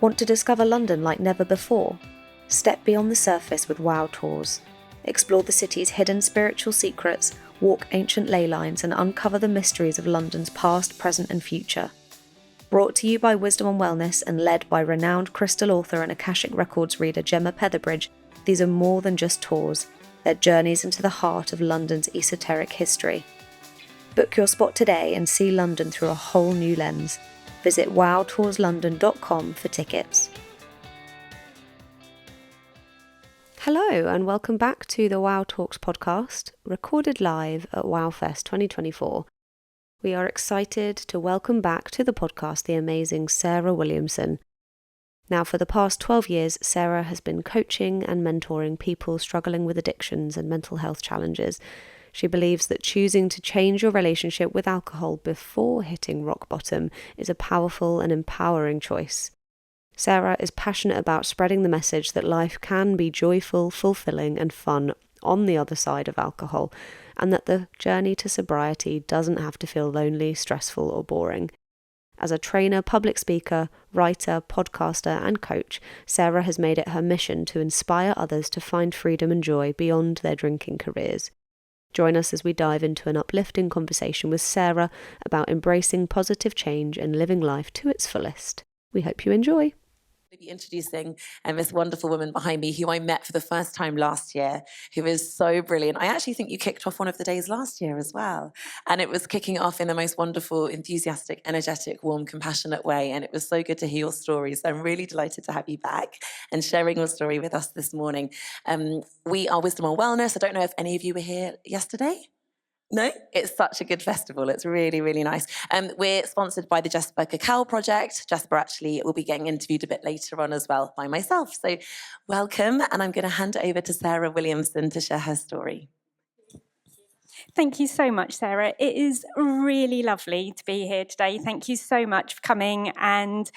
Want to discover London like never before? Step beyond the surface with WOW Tours. Explore the city's hidden spiritual secrets, walk ancient ley lines, and uncover the mysteries of London's past, present, and future. Brought to you by Wisdom on Wellness and led by renowned crystal author and Akashic Records reader Gemma Petherbridge, these are more than just tours. They're journeys into the heart of London's esoteric history. Book your spot today and see London through a whole new lens. Visit wowtourslondon.com for tickets. Hello and welcome back to the Wow Talks podcast, recorded live at WowFest 2024. We are excited to welcome back to the podcast the amazing Sarah Williamson. Now, for the past 12 years, Sarah has been coaching and mentoring people struggling with addictions and mental health challenges. She believes that choosing to change your relationship with alcohol before hitting rock bottom is a powerful and empowering choice. Sarah is passionate about spreading the message that life can be joyful, fulfilling, and fun on the other side of alcohol, and that the journey to sobriety doesn't have to feel lonely, stressful, or boring. As a trainer, public speaker, writer, podcaster, and coach, Sarah has made it her mission to inspire others to find freedom and joy beyond their drinking careers. Join us as we dive into an uplifting conversation with Sarah about embracing positive change and living life to its fullest. We hope you enjoy. Be introducing this wonderful woman behind me who I met for the first time last year, who is so brilliant. I actually think you kicked off one of the days last year as well. And it was kicking off in the most wonderful, enthusiastic, energetic, warm, compassionate way. And it was so good to hear your story. So I'm really delighted to have you back and sharing your story with us this morning. We are Wisdom on Wellness. I don't know if any of you were here yesterday. No, it's such a good festival. It's really, really nice. We're sponsored by the Jasper Cacao Project. Jasper actually will be getting interviewed a bit later on as well by myself. So welcome, and I'm going to hand it over to Sarah Williamson to share her story. Thank you so much, Sarah. It is really lovely to be here today. Thank you so much for coming and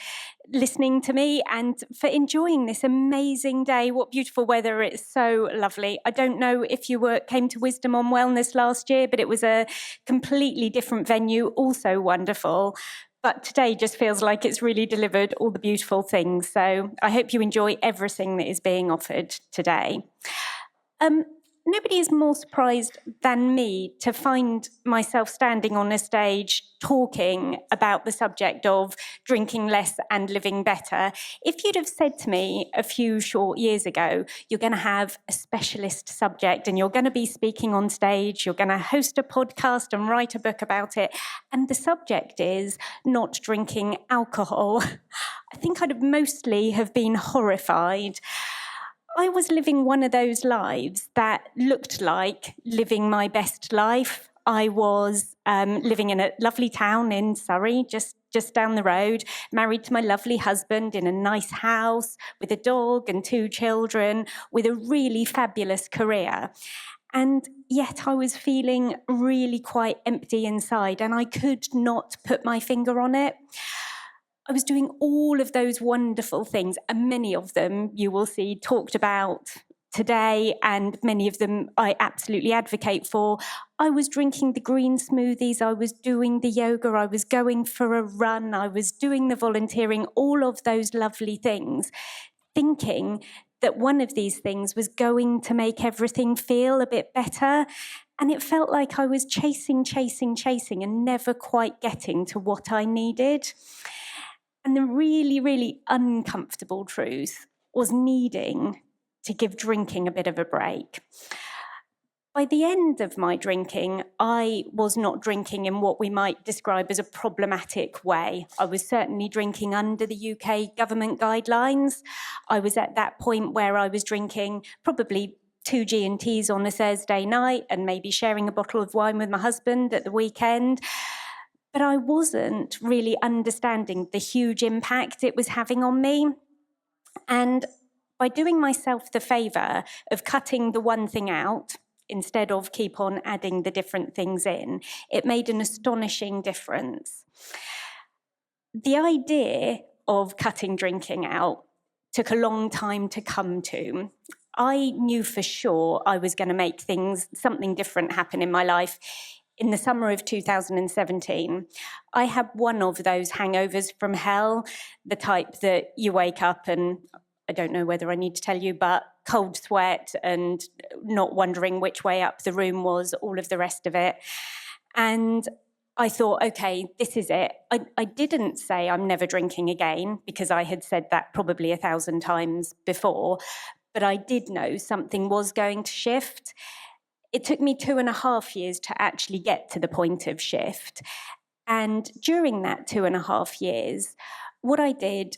listening to me and for enjoying this amazing day. What beautiful weather. It's so lovely. I don't know if you came to Wisdom on Wellness last year, but it was a completely different venue, also wonderful. But today just feels like it's really delivered all the beautiful things. So I hope you enjoy everything that is being offered today. Nobody is more surprised than me to find myself standing on a stage talking about the subject of drinking less and living better. If you'd have said to me a few short years ago, you're going to have a specialist subject and you're going to be speaking on stage, you're going to host a podcast and write a book about it, and the subject is not drinking alcohol, I think I'd mostly have been horrified. I was living one of those lives that looked like living my best life. I was living in a lovely town in Surrey, just down the road, married to my lovely husband in a nice house with a dog and 2 children, with a really fabulous career. And yet I was feeling really quite empty inside, and I could not put my finger on it. I was doing all of those wonderful things, and many of them you will see talked about today, and many of them I absolutely advocate for. I was drinking the green smoothies, I was doing the yoga, I was going for a run, I was doing the volunteering, all of those lovely things, thinking that one of these things was going to make everything feel a bit better. And it felt like I was chasing, and never quite getting to what I needed. And the really, really uncomfortable truth was needing to give drinking a bit of a break. By the end of my drinking, I was not drinking in what we might describe as a problematic way. I was certainly drinking under the UK government guidelines. I was at that point where I was drinking probably 2 G&Ts on a Thursday night and maybe sharing a bottle of wine with my husband at the weekend. But I wasn't really understanding the huge impact it was having on me. And by doing myself the favour of cutting the one thing out, instead of keep on adding the different things in, it made an astonishing difference. The idea of cutting drinking out took a long time to come to. I knew for sure I was going to make something different happen in my life. in the summer of 2017, I had one of those hangovers from hell, the type that you wake up and, I don't know whether I need to tell you, but cold sweat and not wondering which way up the room was, all of the rest of it. And I thought, okay, this is it. I didn't say I'm never drinking again, because I had said that probably 1,000 times before, but I did know something was going to shift. It took me 2.5 years to actually get to the point of shift. And during that 2.5 years, what I did,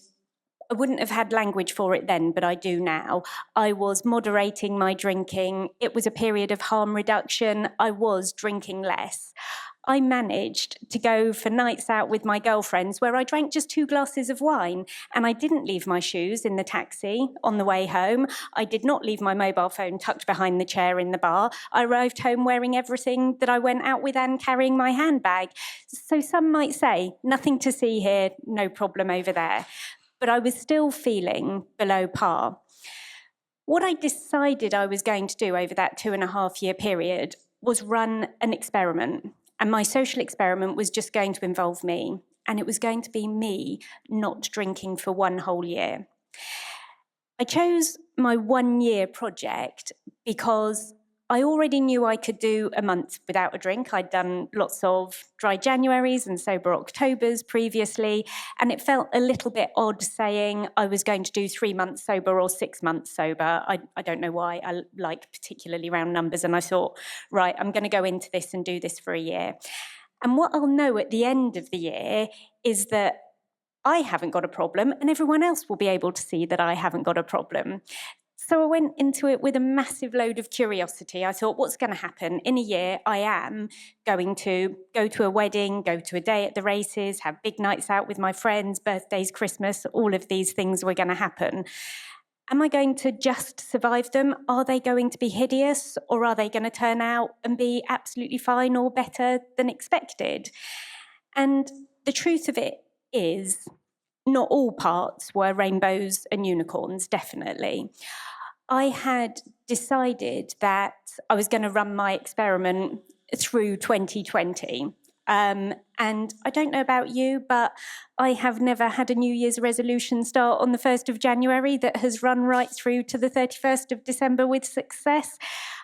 I wouldn't have had language for it then, but I do now. I was moderating my drinking. It was a period of harm reduction. I was drinking less. I managed to go for nights out with my girlfriends where I drank just 2 glasses of wine, and I didn't leave my shoes in the taxi on the way home. I did not leave my mobile phone tucked behind the chair in the bar. I arrived home wearing everything that I went out with and carrying my handbag. So some might say, nothing to see here, no problem over there. But I was still feeling below par. What I decided I was going to do over that 2.5-year period was run an experiment. And my social experiment was just going to involve me. And it was going to be me not drinking for 1 whole year. I chose my 1-year project because I already knew I could do a month without a drink. I'd done lots of dry Januaries and sober Octobers previously, and it felt a little bit odd saying I was going to do 3 months sober or 6 months sober. I don't know why. I like particularly round numbers, and I thought, right, I'm going to go into this and do this for a year. And what I'll know at the end of the year is that I haven't got a problem, and everyone else will be able to see that I haven't got a problem. So I went into it with a massive load of curiosity. I thought, what's going to happen? In a year, I am going to go to a wedding, go to a day at the races, have big nights out with my friends, birthdays, Christmas, all of these things were going to happen. Am I going to just survive them? Are they going to be hideous, or are they going to turn out and be absolutely fine or better than expected? And the truth of it is, not all parts were rainbows and unicorns, definitely. I had decided that I was going to run my experiment through 2020. And I don't know about you, but I have never had a New Year's resolution start on the 1st of January that has run right through to the 31st of December with success.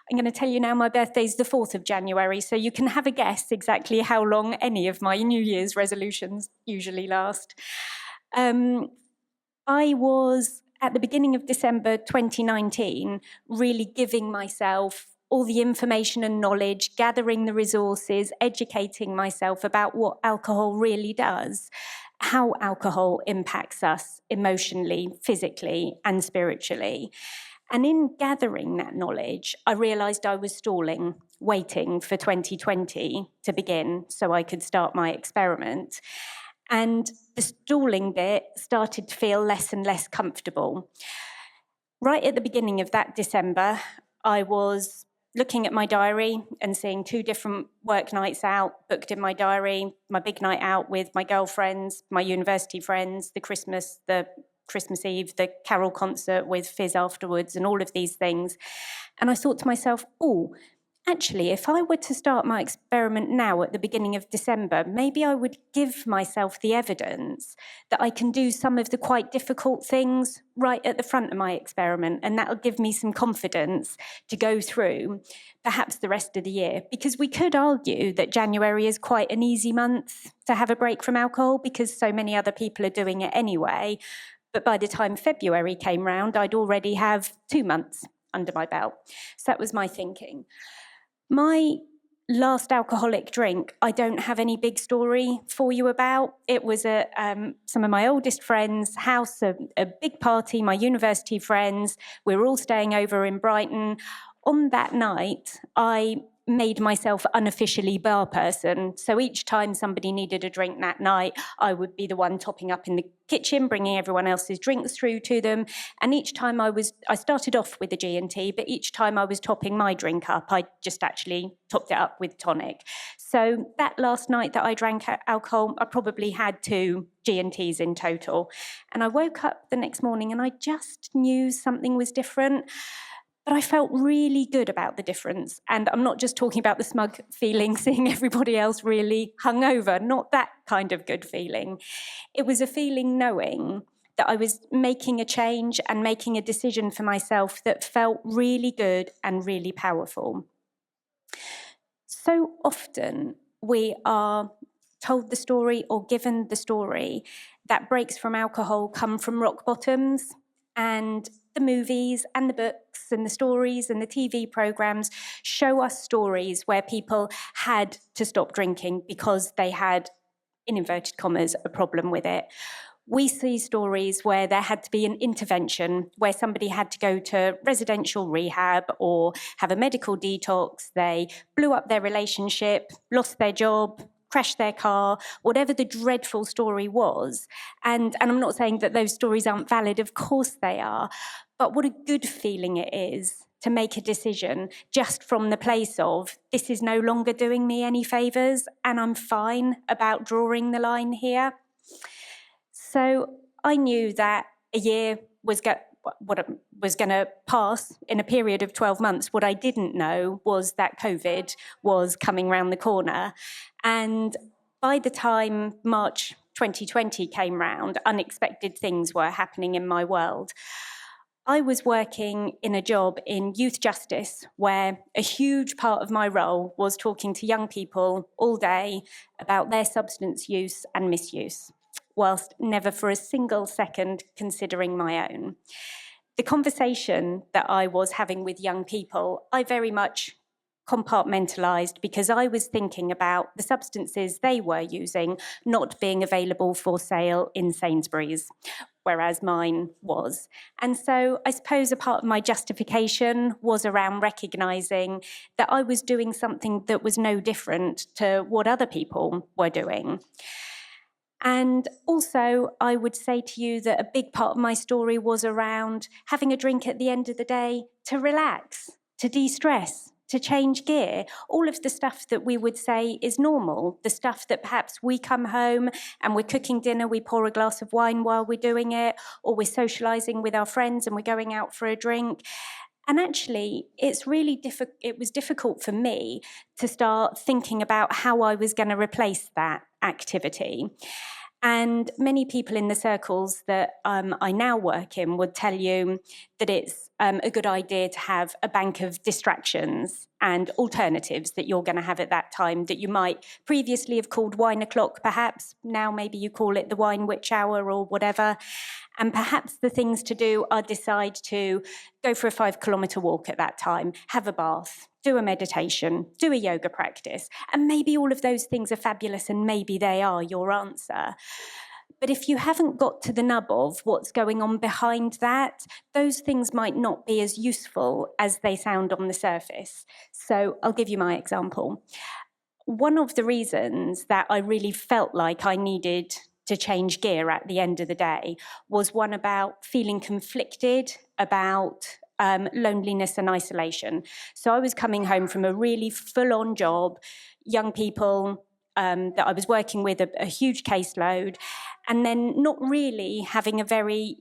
I'm going to tell you now, my birthday's the 4th of January, so you can have a guess exactly how long any of my New Year's resolutions usually last. I was, at the beginning of December 2019, really giving myself all the information and knowledge, gathering the resources, educating myself about what alcohol really does, how alcohol impacts us emotionally, physically, and spiritually. And in gathering that knowledge, I realised I was stalling, waiting for 2020 to begin so I could start my experiment. And the stalling bit started to feel less and less comfortable. Right at the beginning of that December, I was looking at my diary and seeing 2 different work nights out booked in my diary, my big night out with my girlfriends, my university friends, the Christmas Eve, the carol concert with Fizz afterwards, and all of these things. And I thought to myself, actually, if I were to start my experiment now at the beginning of December, maybe I would give myself the evidence that I can do some of the quite difficult things right at the front of my experiment, and that'll give me some confidence to go through perhaps the rest of the year. Because we could argue that January is quite an easy month to have a break from alcohol because so many other people are doing it anyway. But by the time February came round, I'd already have 2 months under my belt. So that was my thinking. My last alcoholic drink, I don't have any big story for you about. It was at some of my oldest friends' house, a big party, my university friends. We were all staying over in Brighton. On that night, I made myself unofficially bar person. So each time somebody needed a drink that night, I would be the one topping up in the kitchen, bringing everyone else's drinks through to them. And each time I started off with a G&T, but each time I was topping my drink up, I just actually topped it up with tonic. So that last night that I drank alcohol, I probably had 2 G&Ts in total. And I woke up the next morning and I just knew something was different. But I felt really good about the difference. And I'm not just talking about the smug feeling, seeing everybody else really hungover, not that kind of good feeling. It was a feeling knowing that I was making a change and making a decision for myself that felt really good and really powerful. So often we are told the story or given the story that breaks from alcohol come from rock bottoms, and the movies and the books and the stories and the TV programs show us stories where people had to stop drinking because they had, in inverted commas, a problem with it. We see stories where there had to be an intervention, where somebody had to go to residential rehab or have a medical detox. They blew up their relationship, lost their job, crashed their car, whatever the dreadful story was. And I'm not saying that those stories aren't valid, of course they are, but what a good feeling it is to make a decision just from the place of, this is no longer doing me any favours and I'm fine about drawing the line here. So I knew that a year was going to pass in a period of 12 months. What I didn't know was that COVID was coming round the corner. And by the time March 2020 came round, unexpected things were happening in my world. I was working in a job in youth justice where a huge part of my role was talking to young people all day about their substance use and misuse, whilst never for a single second considering my own. The conversation that I was having with young people, I very much compartmentalised because I was thinking about the substances they were using not being available for sale in Sainsbury's, whereas mine was. And so I suppose a part of my justification was around recognising that I was doing something that was no different to what other people were doing. And also, I would say to you that a big part of my story was around having a drink at the end of the day to relax, to de-stress, to change gear, all of the stuff that we would say is normal, the stuff that perhaps we come home and we're cooking dinner, we pour a glass of wine while we're doing it, or we're socialising with our friends and we're going out for a drink. And actually, it was difficult for me to start thinking about how I was going to replace that activity. And many people in the circles that I now work in would tell you that it's a good idea to have a bank of distractions and alternatives that you're going to have at that time that you might previously have called wine o'clock, perhaps. Now maybe you call it the wine witch hour or whatever. And perhaps the things to do are decide to go for a 5-kilometre walk at that time, have a bath, do a meditation, do a yoga practice. And maybe all of those things are fabulous and maybe they are your answer. But if you haven't got to the nub of what's going on behind that, those things might not be as useful as they sound on the surface. So I'll give you my example. One of the reasons that I really felt like I needed to change gear at the end of the day was one about feeling conflicted about loneliness and isolation. So I was coming home from a really full-on job, young people that I was working with, a huge caseload, and then not really having a very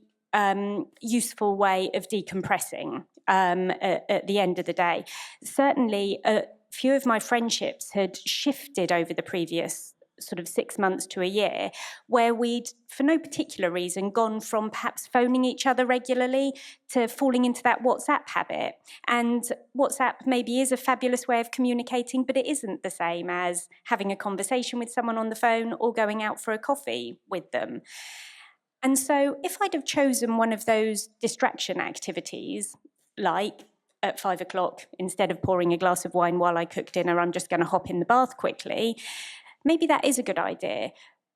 useful way of decompressing at the end of the day. Certainly, a few of my friendships had shifted over the previous sort of 6 months to a year, where we'd, for no particular reason, gone from perhaps phoning each other regularly to falling into that WhatsApp habit. And WhatsApp maybe is a fabulous way of communicating, but it isn't the same as having a conversation with someone on the phone or going out for a coffee with them. And so if I'd have chosen one of those distraction activities, like at 5 o'clock, instead of pouring a glass of wine while I cook dinner, I'm just going to hop in the bath quickly, maybe that is a good idea,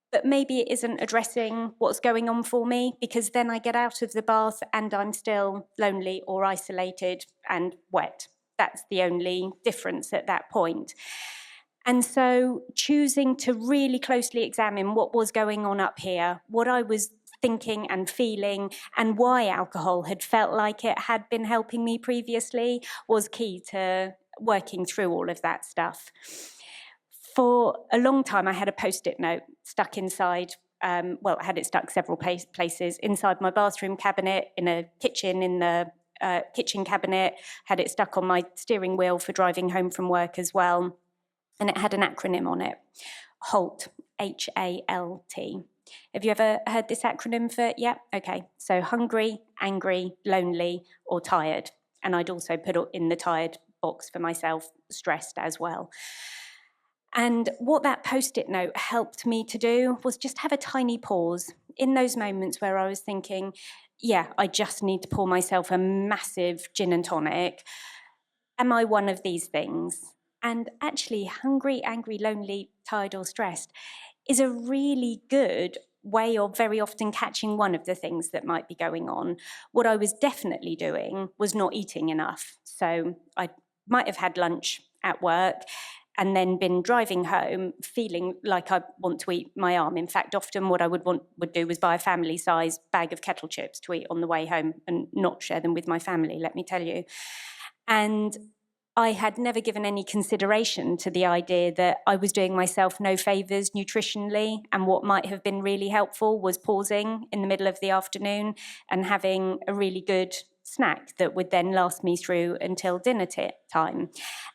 but maybe it isn't addressing what's going on for me, because then I get out of the bath and I'm still lonely or isolated and wet. That's the only difference at that point. And so choosing to really closely examine what was going on up here, what I was thinking and feeling, and why alcohol had felt like it had been helping me previously was key to working through all of that stuff. For a long time, I had a Post-it note stuck inside, I had it stuck several places, inside my bathroom cabinet, in a kitchen, in the kitchen cabinet, had it stuck on my steering wheel for driving home from work as well. And it had an acronym on it, HALT, H-A-L-T. Have you ever heard this acronym for, yeah, okay. So hungry, angry, lonely, or tired. And I'd also put in the tired box for myself, stressed as well. And what that Post-it note helped me to do was just have a tiny pause in those moments where I was thinking, yeah, I just need to pour myself a massive gin and tonic. Am I one of these things? And actually, hungry, angry, lonely, tired, or stressed is a really good way of very often catching one of the things that might be going on. What I was definitely doing was not eating enough. So I might have had lunch at work and then been driving home feeling like I want to eat my arm. In fact, often what I would do was buy a family-size bag of kettle chips to eat on the way home and not share them with my family, let me tell you. And I had never given any consideration to the idea that I was doing myself no favours nutritionally, and what might have been really helpful was pausing in the middle of the afternoon and having a really good snack that would then last me through until dinner time.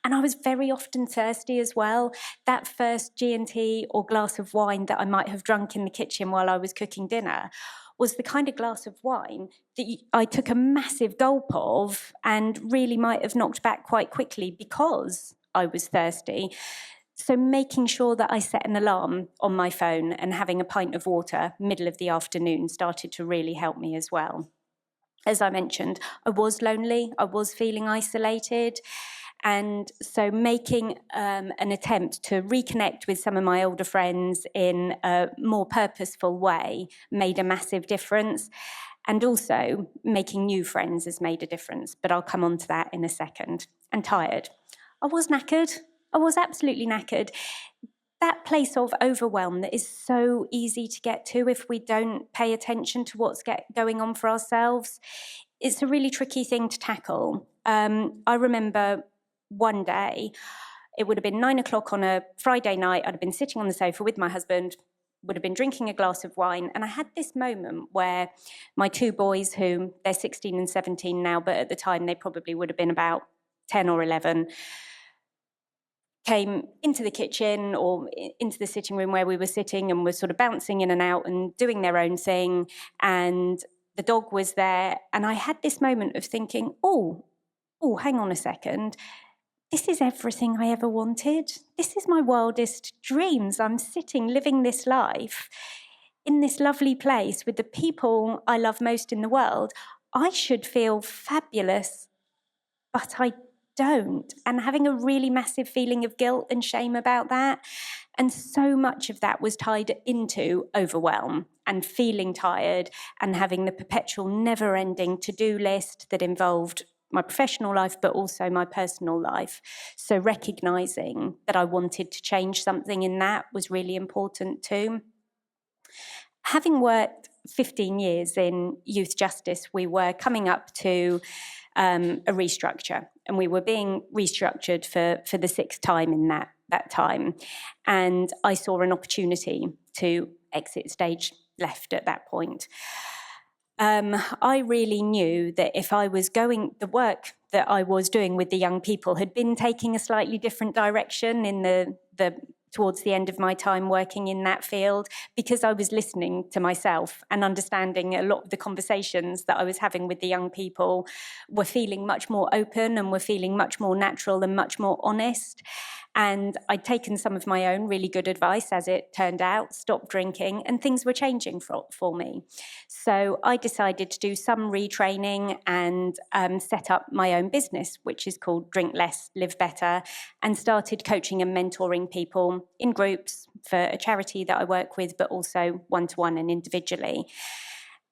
And I was very often thirsty as well. That first G&T or glass of wine that I might have drunk in the kitchen while I was cooking dinner was the kind of glass of wine that I took a massive gulp of and really might have knocked back quite quickly because I was thirsty. So making sure that I set an alarm on my phone and having a pint of water middle of the afternoon started to really help me as well. As I mentioned, I was lonely, I was feeling isolated. And so making an attempt to reconnect with some of my older friends in a more purposeful way made a massive difference. And also making new friends has made a difference, but I'll come on to that in a second. And tired. I was knackered. I was absolutely knackered. That place of overwhelm that is so easy to get to if we don't pay attention to what's going on for ourselves, it's a really tricky thing to tackle. I remember one day, it would have been 9 o'clock on a Friday night. I'd have been sitting on the sofa with my husband, would have been drinking a glass of wine. And I had this moment where my two boys, who they're 16 and 17 now, but at the time they probably would have been about 10 or 11, came into the kitchen or into the sitting room where we were sitting and were sort of bouncing in and out and doing their own thing. And the dog was there. And I had this moment of thinking, oh, hang on a second. This is everything I ever wanted. This is my wildest dreams. I'm sitting, living this life in this lovely place with the people I love most in the world. I should feel fabulous, but I don't. And having a really massive feeling of guilt and shame about that. And so much of that was tied into overwhelm and feeling tired and having the perpetual never-ending to-do list that involved my professional life, but also my personal life. So recognizing that I wanted to change something in that was really important too. Having worked 15 years in youth justice, we were coming up to a restructure, and we were being restructured for the sixth time in that time. And I saw an opportunity to exit stage left at that point. I really knew that if I was the work that I was doing with the young people had been taking a slightly different direction in towards the end of my time working in that field, because I was listening to myself and understanding a lot of the conversations that I was having with the young people were feeling much more open and were feeling much more natural and much more honest. And I'd taken some of my own really good advice, as it turned out, stopped drinking, and things were changing for me. So I decided to do some retraining and set up my own business, which is called Drink Less, Live Better, and started coaching and mentoring people in groups for a charity that I work with, but also one-to-one and individually.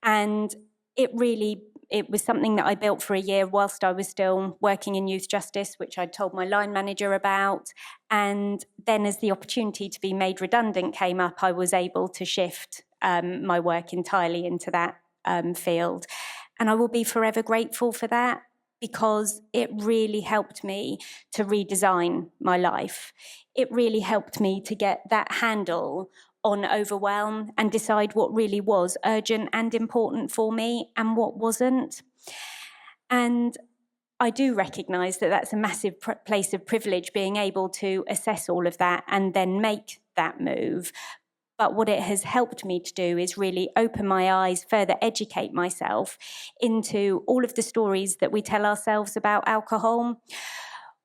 And it was something that I built for a year whilst I was still working in youth justice, which I'd told my line manager about. And then as the opportunity to be made redundant came up, I was able to shift my work entirely into that field. And I will be forever grateful for that, because it really helped me to redesign my life. It really helped me to get that handle on overwhelm and decide what really was urgent and important for me and what wasn't. And I do recognise that that's a massive place of privilege, being able to assess all of that and then make that move. But what it has helped me to do is really open my eyes, further educate myself into all of the stories that we tell ourselves about alcohol.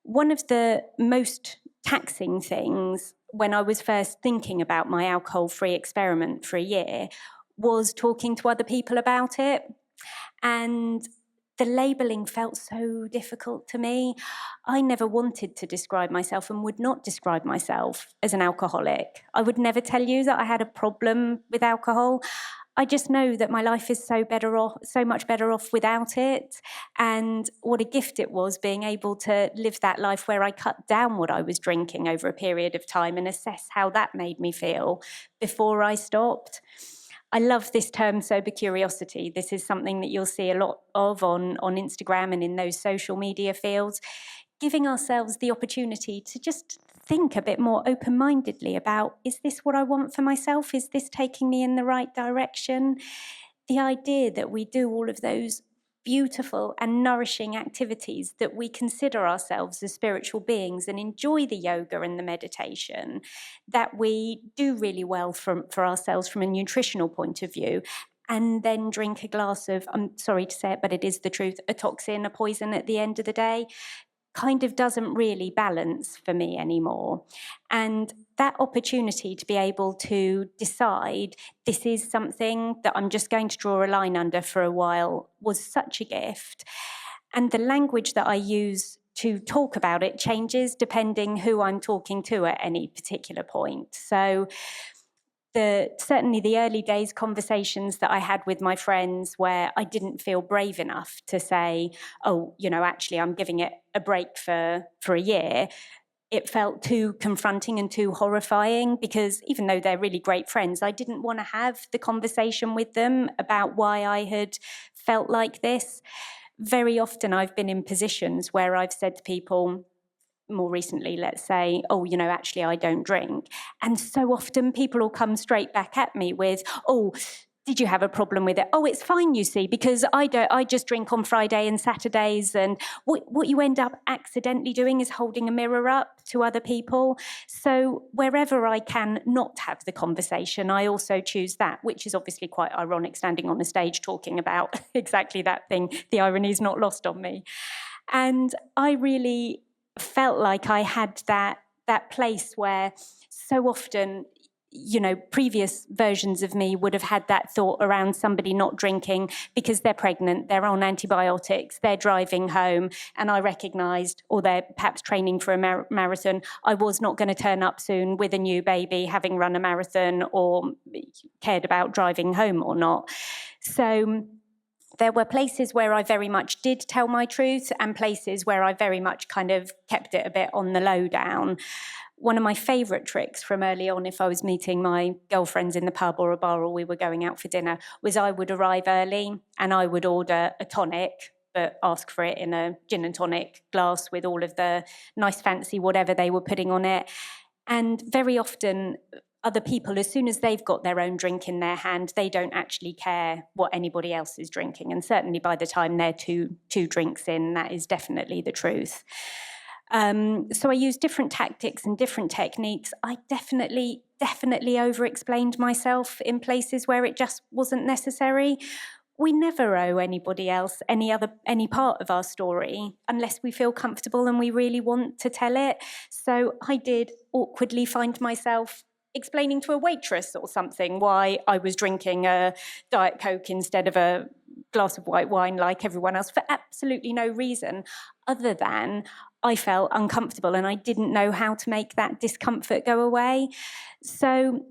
One of the most taxing things when I was first thinking about my alcohol-free experiment for a year was talking to other people about it. And the labelling felt so difficult to me. I never wanted to describe myself and would not describe myself as an alcoholic. I would never tell you that I had a problem with alcohol. I just know that my life is so much better off without it. And what a gift it was being able to live that life where I cut down what I was drinking over a period of time and assess how that made me feel before I stopped. I love this term sober curiosity. This is something that you'll see a lot of on Instagram and in those social media fields, giving ourselves the opportunity to just think a bit more open-mindedly about, is this what I want for myself? Is this taking me in the right direction? The idea that we do all of those beautiful and nourishing activities, that we consider ourselves as spiritual beings and enjoy the yoga and the meditation, that we do really well for ourselves from a nutritional point of view, and then drink a glass of, I'm sorry to say it, but it is the truth, a toxin, a poison at the end of the day, kind of doesn't really balance for me anymore. And that opportunity to be able to decide this is something that I'm just going to draw a line under for a while was such a gift. And the language that I use to talk about it changes depending who I'm talking to at any particular point. So certainly the early days conversations that I had with my friends where I didn't feel brave enough to say, oh, actually I'm giving it a break for a year, it felt too confronting and too horrifying, because even though they're really great friends, I didn't want to have the conversation with them about why I had felt like this. Very often I've been in positions where I've said to people, more recently, let's say, oh, actually I don't drink. And so often people will come straight back at me with, oh, did you have a problem with it? Oh, it's fine, you see, because I just drink on Friday and Saturdays. And what you end up accidentally doing is holding a mirror up to other people. So wherever I can not have the conversation, I also choose that, which is obviously quite ironic, standing on the stage talking about exactly that thing. The irony is not lost on me. And I really felt like I had that place where so often, previous versions of me would have had that thought around somebody not drinking because they're pregnant, they're on antibiotics, they're driving home, and I recognised, or they're perhaps training for a marathon, I was not going to turn up soon with a new baby, having run a marathon or cared about driving home or not. So there were places where I very much did tell my truth and places where I very much kind of kept it a bit on the low down. One of my favourite tricks from early on, if I was meeting my girlfriends in the pub or a bar or we were going out for dinner, was I would arrive early and I would order a tonic, but ask for it in a gin and tonic glass with all of the nice fancy whatever they were putting on it. And very often other people, as soon as they've got their own drink in their hand, they don't actually care what anybody else is drinking. And certainly by the time they're two drinks in, that is definitely the truth. So I used different tactics and different techniques. I definitely over-explained myself in places where it just wasn't necessary. We never owe anybody else any part of our story unless we feel comfortable and we really want to tell it. So I did awkwardly find myself explaining to a waitress or something why I was drinking a Diet Coke instead of a glass of white wine like everyone else, for absolutely no reason other than I felt uncomfortable and I didn't know how to make that discomfort go away. So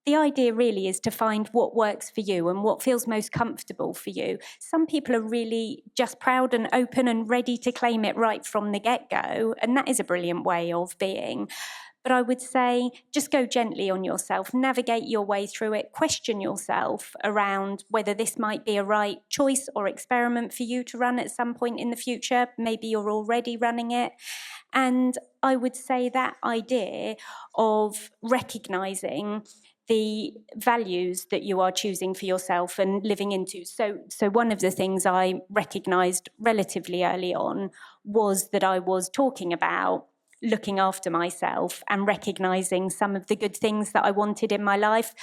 the idea really is to find what works for you and what feels most comfortable for you. Some people are really just proud and open and ready to claim it right from the get-go, and that is a brilliant way of being. But I would say just go gently on yourself, navigate your way through it, question yourself around whether this might be a right choice or experiment for you to run at some point in the future. Maybe you're already running it. And I would say that idea of recognising the values that you are choosing for yourself and living into. So one of the things I recognised relatively early on was that I was talking about looking after myself and recognising some of the good things that I wanted in my life,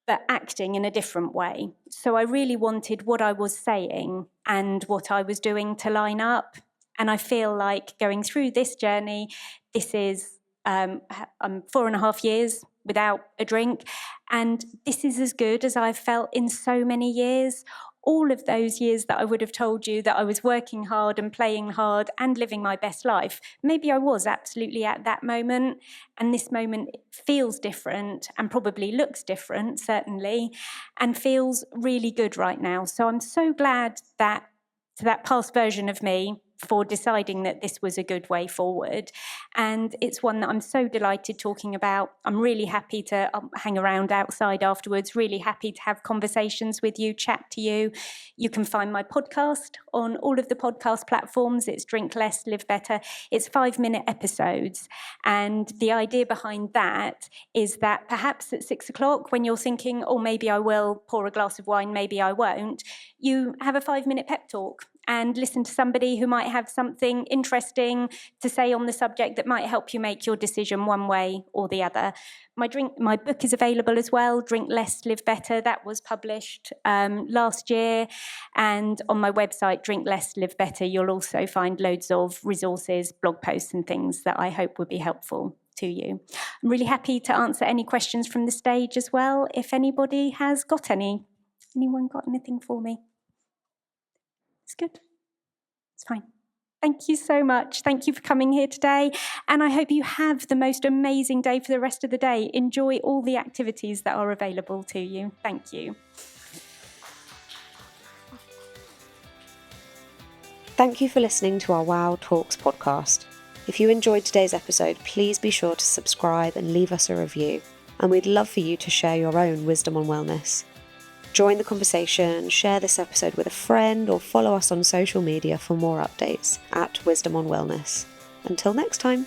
but acting in a different way. So I really wanted what I was saying and what I was doing to line up. And I feel like going through this journey, this is, I'm 4.5 years without a drink, and this is as good as I've felt in so many years. All of those years that I would have told you that I was working hard and playing hard and living my best life, maybe I was absolutely at that moment, and this moment feels different and probably looks different, certainly, and feels really good right now. So I'm so glad that to that past version of me for deciding that this was a good way forward. And it's one that I'm so delighted talking about. I'm really happy to hang around outside afterwards, really happy to have conversations with you, chat to you. You can find my podcast on all of the podcast platforms. It's Drink Less, Live Better. It's 5-minute episodes. And the idea behind that is that perhaps at 6 o'clock, when you're thinking, oh, maybe I will pour a glass of wine, maybe I won't, you have a 5-minute pep talk and listen to somebody who might have something interesting to say on the subject that might help you make your decision one way or the other. My book is available as well, Drink Less, Live Better. That was published last year. And on my website, Drink Less, Live Better, you'll also find loads of resources, blog posts and things that I hope will be helpful to you. I'm really happy to answer any questions from the stage as well, if anybody has got any. Anyone got anything for me? It's good. It's fine. Thank you so much. Thank you for coming here today. And I hope you have the most amazing day for the rest of the day. Enjoy all the activities that are available to you. Thank you. Thank you for listening to our Wow Talks podcast. If you enjoyed today's episode, please be sure to subscribe and leave us a review. And we'd love for you to share your own wisdom on wellness. Join the conversation, share this episode with a friend, or follow us on social media for more updates at Wisdom on Wellness. Until next time.